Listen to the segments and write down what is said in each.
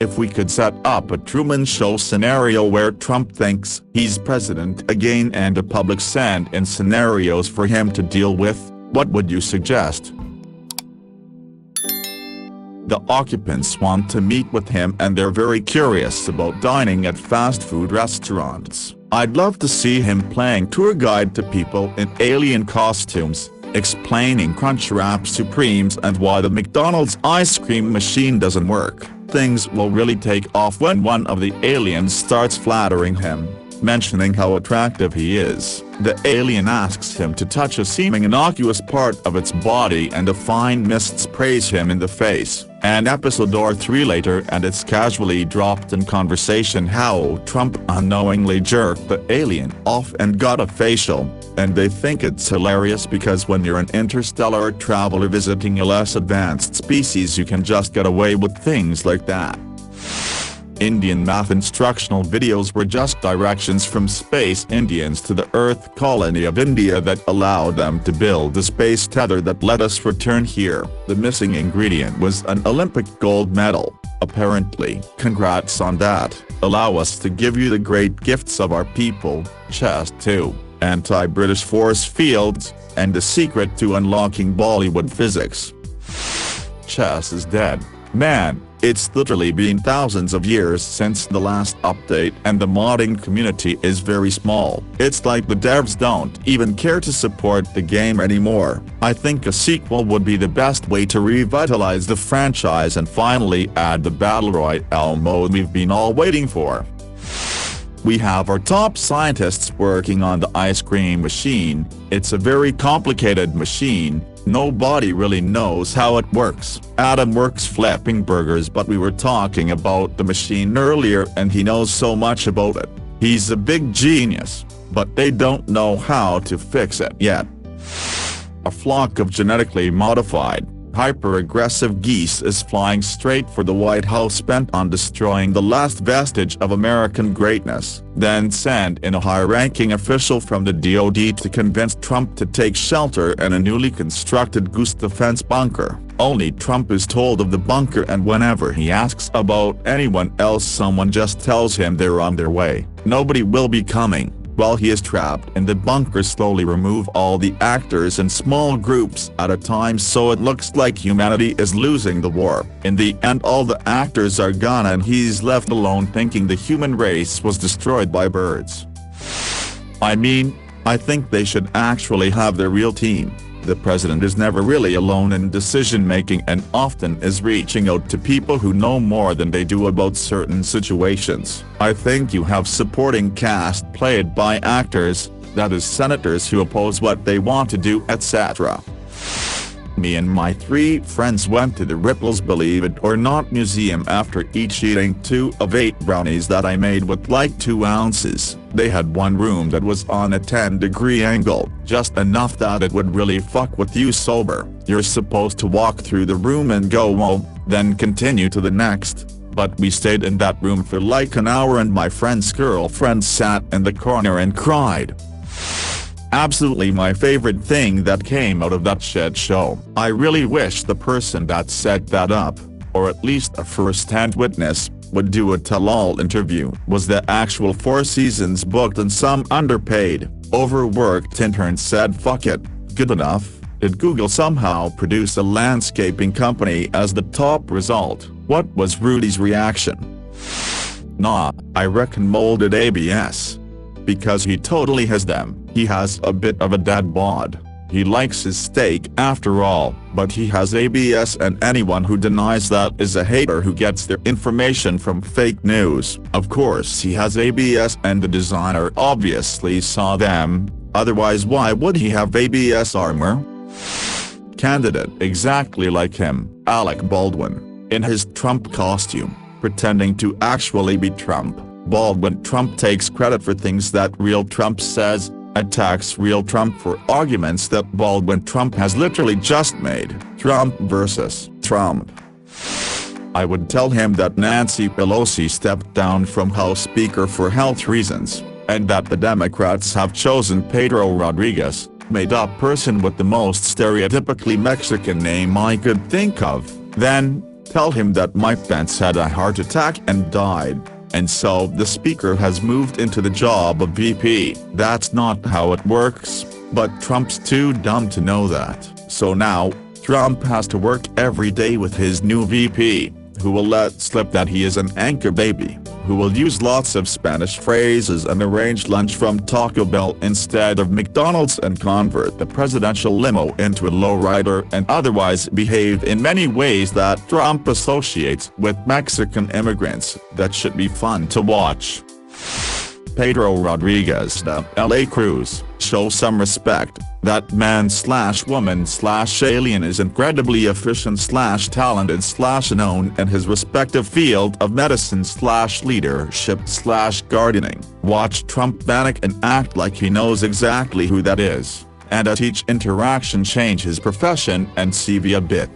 If we could set up a Truman Show scenario where Trump thinks he's president again and the public send in scenarios for him to deal with, what would you suggest? The occupants want to meet with him and they're very curious about dining at fast food restaurants. I'd love to see him playing tour guide to people in alien costumes, explaining Crunchwrap Supremes and why the McDonald's ice cream machine doesn't work. Things will really take off when one of the aliens starts flattering him, mentioning how attractive he is. The alien asks him to touch a seeming innocuous part of its body and the fine mists praise him in the face. An episode or 3 later and it's casually dropped in conversation how Trump unknowingly jerked the alien off and got a facial, and they think it's hilarious because when you're an interstellar traveler visiting a less advanced species you can just get away with things like that. Indian math instructional videos were just directions from space Indians to the Earth colony of India that allowed them to build the space tether that let us return here. The missing ingredient was an Olympic gold medal, apparently. Congrats on that. Allow us to give you the great gifts of our people, chess 2, anti-British force fields, and the secret to unlocking Bollywood physics. Chess is dead. Man, it's literally been thousands of years since the last update and the modding community is very small. It's like the devs don't even care to support the game anymore. I think a sequel would be the best way to revitalize the franchise and finally add the Battle Royale mode we've been all waiting for. We have our top scientists working on the ice cream machine. It's a very complicated machine. Nobody really knows how it works. Adam works flipping burgers, but we were talking about the machine earlier and he knows so much about it. He's a big genius, but they don't know how to fix it yet. A flock of genetically modified, hyper-aggressive geese is flying straight for the White House, bent on destroying the last vestige of American greatness, then send in a high-ranking official from the DoD to convince Trump to take shelter in a newly constructed goose defense bunker. Only Trump is told of the bunker, and whenever he asks about anyone else someone just tells him they're on their way. Nobody will be coming. While he is trapped in the bunker, slowly remove all the actors in small groups at a time so it looks like humanity is losing the war. In the end all the actors are gone and he's left alone thinking the human race was destroyed by birds. I mean, I think they should actually have their real team. The president is never really alone in decision-making and often is reaching out to people who know more than they do about certain situations. I think you have supporting cast played by actors, that is senators who oppose what they want to do, etc. Me and my 3 friends went to the Ripples Believe It or Not museum after each eating 2 of 8 brownies that I made with like 2 ounces. They had one room that was on a 10-degree angle, just enough that it would really fuck with you sober. You're supposed to walk through the room and go home, then continue to the next. But we stayed in that room for like an hour and my friend's girlfriend sat in the corner and cried. Absolutely my favorite thing that came out of that shit show. I really wish the person that set that up, or at least a first-hand witness, would do a tell-all interview. Was the actual 4 seasons booked and some underpaid, overworked intern said fuck it, good enough? Did Google somehow produce a landscaping company as the top result? What was Rudy's reaction? Nah, I reckon molded ABS. Because he totally has them. He has a bit of a dad bod. He likes his steak after all, but he has ABS, and anyone who denies that is a hater who gets their information from fake news. Of course he has ABS and the designer obviously saw them, otherwise why would he have ABS armor? Candidate exactly like him, Alec Baldwin, in his Trump costume, pretending to actually be Trump. Baldwin Trump takes credit for things that real Trump says, attacks real Trump for arguments that Baldwin Trump has literally just made. Trump versus Trump. I would tell him that Nancy Pelosi stepped down from House Speaker for health reasons, and that the Democrats have chosen Pedro Rodriguez, made-up person with the most stereotypically Mexican name I could think of, then tell him that Mike Pence had a heart attack and died, and so the speaker has moved into the job of VP. That's not how it works, but Trump's too dumb to know that. So now, Trump has to work every day with his new VP, who will let slip that he is an anchor baby, who will use lots of Spanish phrases and arrange lunch from Taco Bell instead of McDonald's and convert the presidential limo into a lowrider and otherwise behave in many ways that Trump associates with Mexican immigrants that should be fun to watch. Pedro Rodriguez, the LA Cruz, show some respect. That man/woman/alien is incredibly efficient/talented/known in his respective field of medicine/leadership/gardening. Watch Trump panic and act like he knows exactly who that is, and at each interaction change his profession and CV a bit.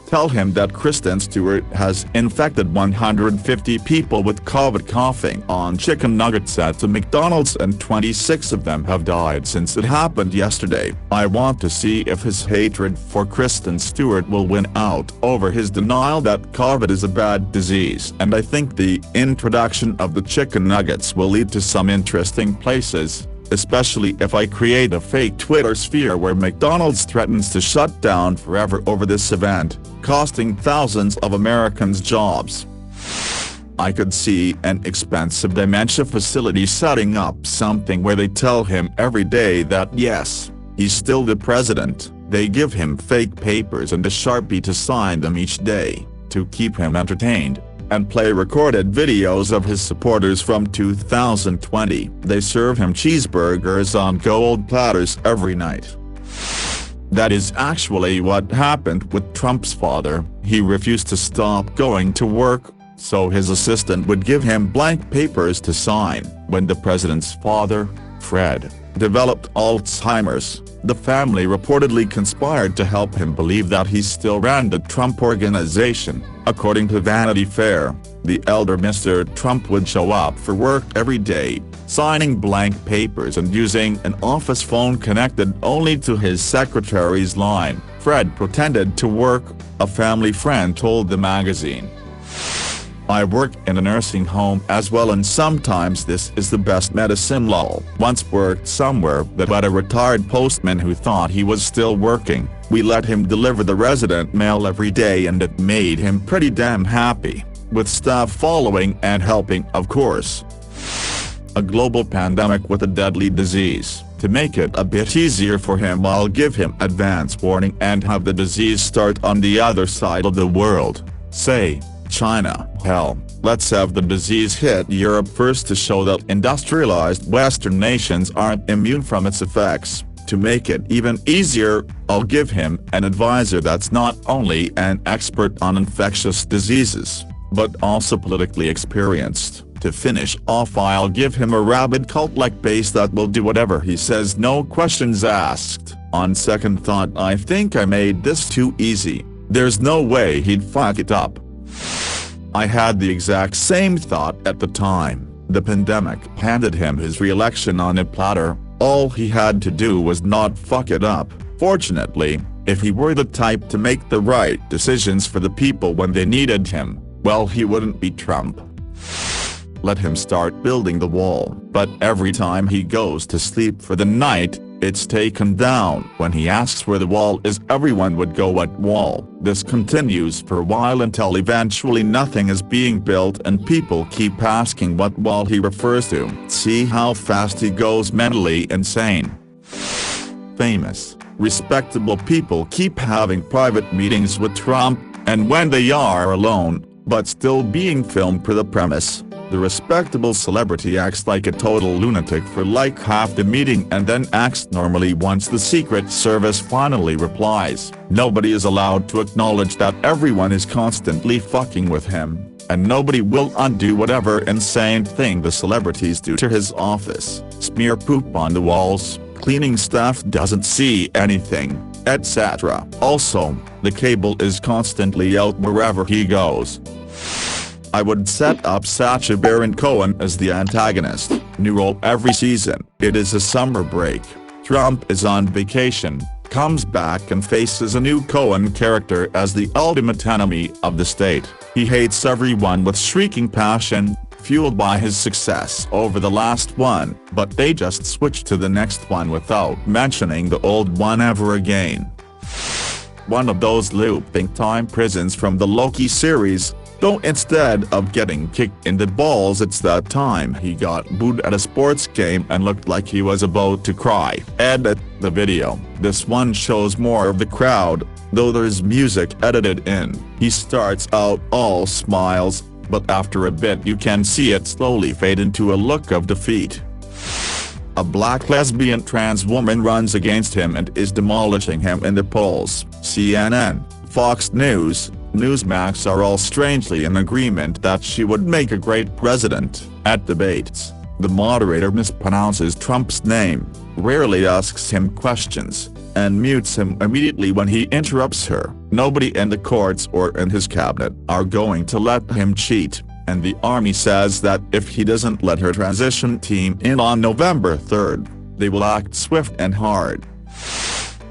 Tell him that Kristen Stewart has infected 150 people with COVID coughing on chicken nuggets at a McDonald's and 26 of them have died since it happened yesterday. I want to see if his hatred for Kristen Stewart will win out over his denial that COVID is a bad disease, and I think the introduction of the chicken nuggets will lead to some interesting places, especially if I create a fake Twitter sphere where McDonald's threatens to shut down forever over this event, costing thousands of Americans jobs. I could see an expensive dementia facility setting up something where they tell him every day that yes, he's still the president. They give him fake papers and a Sharpie to sign them each day, to keep him entertained, and play recorded videos of his supporters from 2020. They serve him cheeseburgers on gold platters every night. That is actually what happened with Trump's father. He refused to stop going to work, so his assistant would give him blank papers to sign. When the president's father, Fred, developed Alzheimer's, the family reportedly conspired to help him believe that he still ran the Trump Organization. According to Vanity Fair, the elder Mr. Trump would show up for work every day, signing blank papers and using an office phone connected only to his secretary's line. Fred pretended to work, a family friend told the magazine. I work in a nursing home as well, and sometimes this is the best medicine. Lol. Once worked somewhere that had a retired postman who thought he was still working. We let him deliver the resident mail every day and it made him pretty damn happy, with staff following and helping of course. A global pandemic with a deadly disease. To make it a bit easier for him, I'll give him advance warning and have the disease start on the other side of the world. Say, China. Hell, let's have the disease hit Europe first to show that industrialized Western nations aren't immune from its effects. To make it even easier, I'll give him an advisor that's not only an expert on infectious diseases, but also politically experienced. To finish off, I'll give him a rabid cult-like base that will do whatever he says, no questions asked. On second thought, I think I made this too easy. There's no way he'd fuck it up. I had the exact same thought at the time. The pandemic handed him his re-election on a platter. All he had to do was not fuck it up. Fortunately, if he were the type to make the right decisions for the people when they needed him, well, he wouldn't be Trump. Let him start building the wall, but every time he goes to sleep for the night, it's taken down. When he asks where the wall is, everyone would go, what wall? This continues for a while until eventually nothing is being built and people keep asking what wall he refers to. See how fast he goes mentally insane. Famous, respectable people keep having private meetings with Trump, and when they are alone, but still being filmed per the premise, the respectable celebrity acts like a total lunatic for like half the meeting and then acts normally once the Secret Service finally replies. Nobody is allowed to acknowledge that everyone is constantly fucking with him, and nobody will undo whatever insane thing the celebrities do to his office. Smear poop on the walls, cleaning staff doesn't see anything, etc. Also, the cable is constantly out wherever he goes. I would set up Sacha Baron Cohen as the antagonist. New role every season. It is a summer break. Trump is on vacation, comes back and faces a new Cohen character as the ultimate enemy of the state. He hates everyone with shrieking passion, fueled by his success over the last one, but they just switch to the next one without mentioning the old one ever again. One of those looping time prisons from the Loki series, though instead of getting kicked in the balls it's that time he got booed at a sports game and looked like he was about to cry. Edit the video. This one shows more of the crowd, though there's music edited in. He starts out all smiles, but after a bit you can see it slowly fade into a look of defeat. A black lesbian trans woman runs against him and is demolishing him in the polls. CNN, Fox News, Newsmax are all strangely in agreement that she would make a great president. At debates, the moderator mispronounces Trump's name, rarely asks him questions, and mutes him immediately when he interrupts her. Nobody in the courts or in his cabinet are going to let him cheat, and the army says that if he doesn't let her transition team in on November 3rd, they will act swift and hard.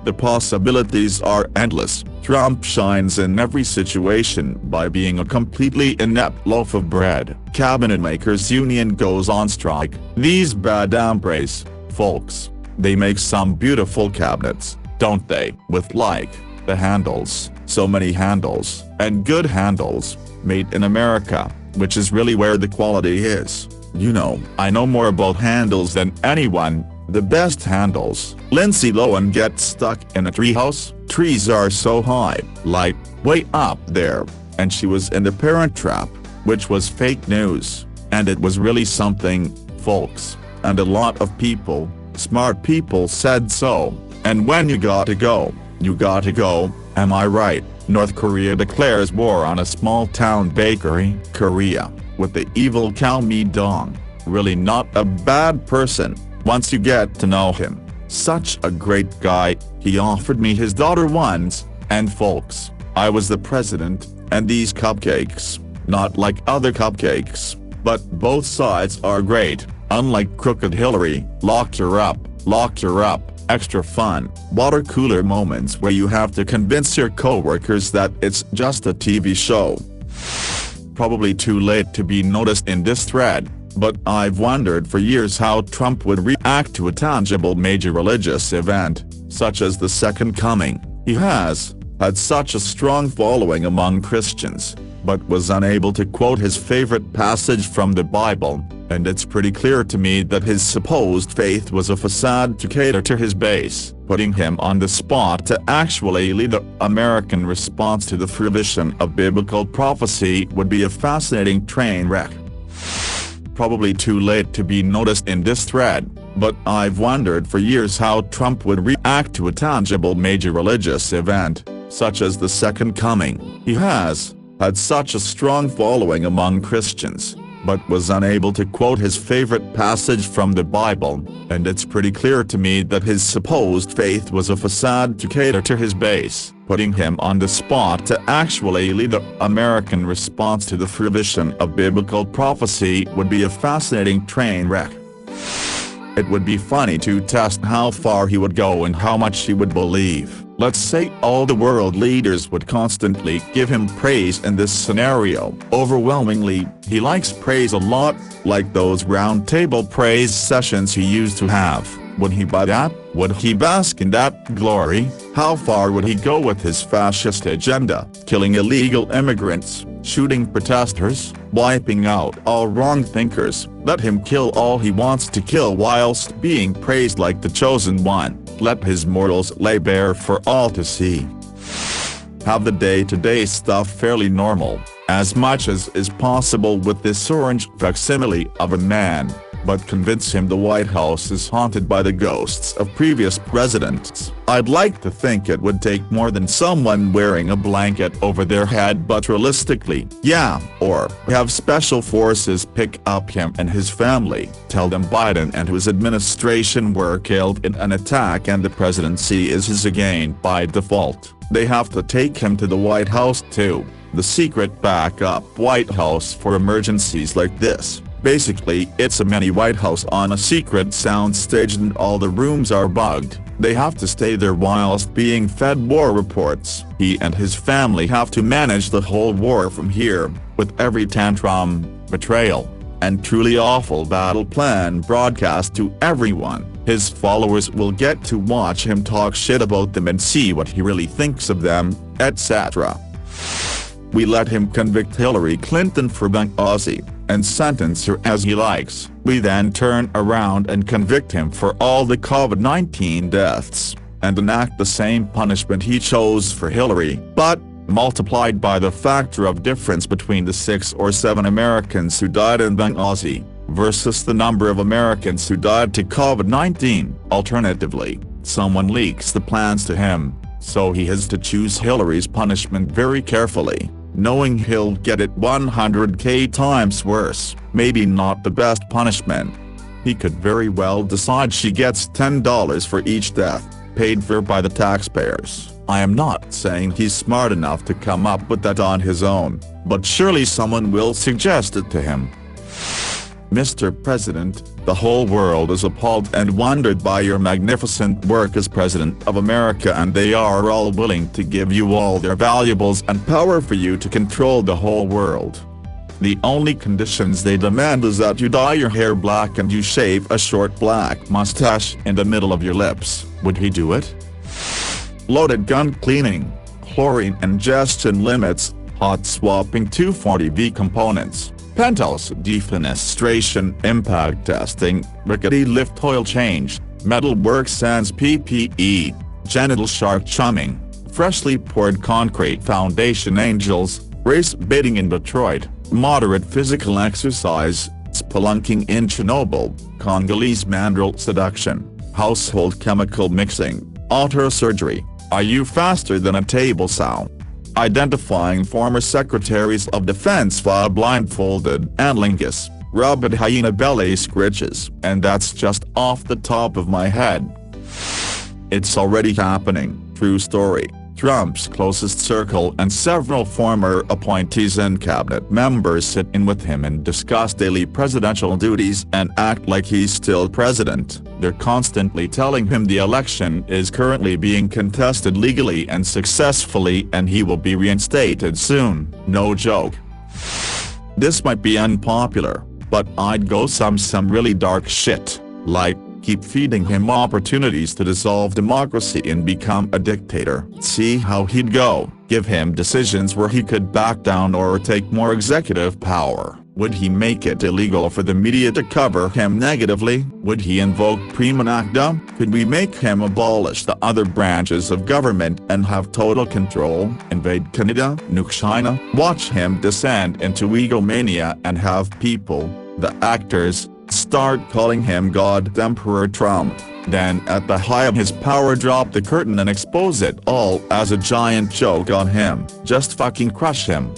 The possibilities are endless. Trump shines in every situation by being a completely inept loaf of bread. Cabinet Makers Union goes on strike. These bad hombres, folks, they make some beautiful cabinets, don't they? With the handles, so many handles, and good handles, made in America, which is really where the quality is. You know, I know more about handles than anyone. The best handles. Lindsay Lohan gets stuck in a treehouse. Trees are so high, like, way up there, and she was in the Parent Trap, which was fake news, and it was really something, folks, and a lot of people, smart people said so, and when you gotta go, you gotta go, am I right? North Korea declares war on a small-town bakery, Korea, with the evil Cao Mi-dong, really not a bad person. Once you get to know him, such a great guy. He offered me his daughter once, and folks, I was the president, and these cupcakes, not like other cupcakes, but both sides are great, unlike Crooked Hillary, locked her up, extra fun, water cooler moments where you have to convince your coworkers that it's just a TV show. Probably too late to be noticed in this thread, but I've wondered for years how Trump would react to a tangible major religious event, such as the Second Coming. He has had such a strong following among Christians, but was unable to quote his favorite passage from the Bible, and it's pretty clear to me that his supposed faith was a facade to cater to his base. Putting him on the spot to actually lead the American response to the fruition of biblical prophecy would be a fascinating train wreck. Probably too late to be noticed in this thread, but I've wondered for years how Trump would react to a tangible major religious event, such as the Second Coming. He has had such a strong following among Christians, but was unable to quote his favorite passage from the Bible, and it's pretty clear to me that his supposed faith was a facade to cater to his base. Putting him on the spot to actually lead the American response to the fruition of biblical prophecy would be a fascinating train wreck. It would be funny to test how far he would go and how much he would believe. Let's say all the world leaders would constantly give him praise in this scenario. Overwhelmingly, he likes praise a lot, like those round-table praise sessions he used to have. Would he buy that? Would he bask in that glory? How far would he go with his fascist agenda, killing illegal immigrants, shooting protesters, wiping out all wrong thinkers? Let him kill all he wants to kill whilst being praised like the chosen one. Let his morals lay bare for all to see. Have the day-to-day stuff fairly normal, as much as is possible with this orange facsimile of a man, but convince him the White House is haunted by the ghosts of previous presidents. I'd like to think it would take more than someone wearing a blanket over their head, but realistically, yeah, or have special forces pick up him and his family, tell them Biden and his administration were killed in an attack and the presidency is his again by default. They have to take him to the White House too, the secret backup White House for emergencies like this. Basically, it's a mini White House on a secret soundstage and all the rooms are bugged. They have to stay there whilst being fed war reports. He and his family have to manage the whole war from here, with every tantrum, betrayal, and truly awful battle plan broadcast to everyone. His followers will get to watch him talk shit about them and see what he really thinks of them, etc. We let him convict Hillary Clinton for Benghazi, and sentence her as he likes. We then turn around and convict him for all the COVID-19 deaths, and enact the same punishment he chose for Hillary, but multiplied by the factor of difference between the 6 or 7 Americans who died in Benghazi, versus the number of Americans who died to COVID-19. Alternatively, someone leaks the plans to him, so he has to choose Hillary's punishment very carefully, knowing he'll get it 100k times worse. Maybe not the best punishment. He could very well decide she gets $10 for each death, paid for by the taxpayers. I am not saying he's smart enough to come up with that on his own, but surely someone will suggest it to him. Mr. President, the whole world is appalled and wondered by your magnificent work as President of America, and they are all willing to give you all their valuables and power for you to control the whole world. The only conditions they demand is that you dye your hair black and you shave a short black mustache in the middle of your lips. Would he do it? Loaded gun cleaning, chlorine ingestion limits, hot swapping 240V components, penthouse defenestration, impact testing, rickety lift oil change, metal work sans PPE, genital shark chumming, freshly poured concrete foundation angels, race baiting in Detroit, moderate physical exercise, spelunking in Chernobyl, Congolese mandrel seduction, household chemical mixing, auto surgery. Are you faster than a table sound? Identifying former secretaries of defense while blindfolded, and lingus, rabid hyena belly scritches, and that's just off the top of my head. It's already happening. True story. Trump's closest circle and several former appointees and cabinet members sit in with him and discuss daily presidential duties and act like he's still president. They're constantly telling him the election is currently being contested legally and successfully and he will be reinstated soon. No joke. This might be unpopular, but I'd go some really dark shit, like keep feeding him opportunities to dissolve democracy and become a dictator. See how he'd go. Give him decisions where he could back down or take more executive power. Would he make it illegal for the media to cover him negatively? Would he invoke prima nocta? Could we make him abolish the other branches of government and have total control? Invade Canada? Nuke China? Watch him descend into egomania and have people, the actors, start calling him God Emperor Trump. Then at the height of his power drop the curtain and expose it all as a giant joke on him. Just fucking crush him.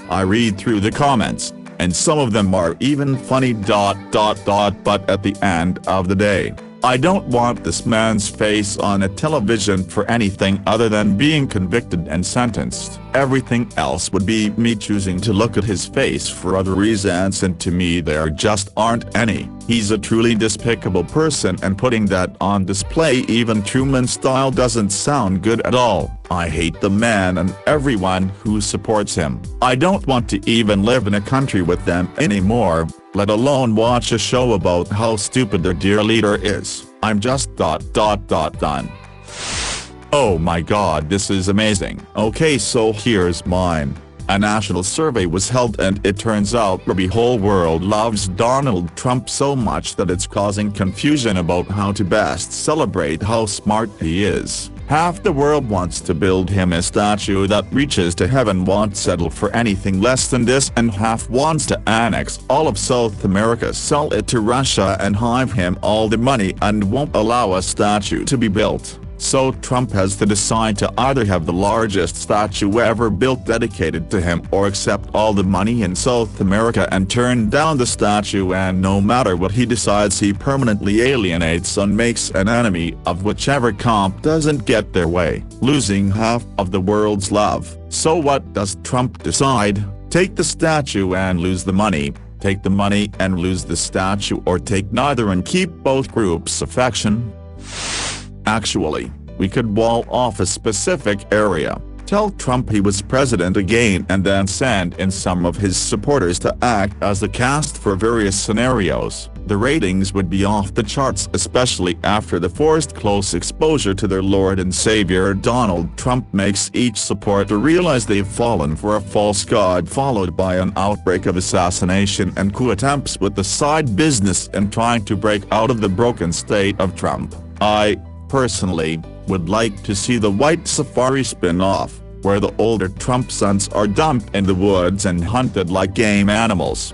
I read through the comments, and some of them are even funny ... but at the end of the day, I don't want this man's face on a television for anything other than being convicted and sentenced. Everything else would be me choosing to look at his face for other reasons, and to me there just aren't any. He's a truly despicable person, and putting that on display even Truman style doesn't sound good at all. I hate the man and everyone who supports him. I don't want to even live in a country with them anymore, let alone watch a show about how stupid their dear leader is. I'm just done. Oh my god, this is amazing. Okay, so here's mine. A national survey was held and it turns out the whole world loves Donald Trump so much that it's causing confusion about how to best celebrate how smart he is. Half the world wants to build him a statue that reaches to heaven, won't settle for anything less than this, and half wants to annex all of South America, sell it to Russia and hive him all the money, and won't allow a statue to be built. So Trump has to decide to either have the largest statue ever built dedicated to him or accept all the money in South America and turn down the statue, and no matter what he decides he permanently alienates and makes an enemy of whichever comp doesn't get their way, losing half of the world's love. So what does Trump decide? Take the statue and lose the money, take the money and lose the statue, or take neither and keep both groups' affection? Actually, we could wall off a specific area, tell Trump he was president again, and then send in some of his supporters to act as the cast for various scenarios. The ratings would be off the charts, especially after the forced close exposure to their Lord and Savior Donald Trump makes each supporter realize they've fallen for a false god, followed by an outbreak of assassination and coup attempts with the side business and trying to break out of the broken state of Trump. I, personally, would like to see the White Safari spin-off, where the older Trump sons are dumped in the woods and hunted like game animals.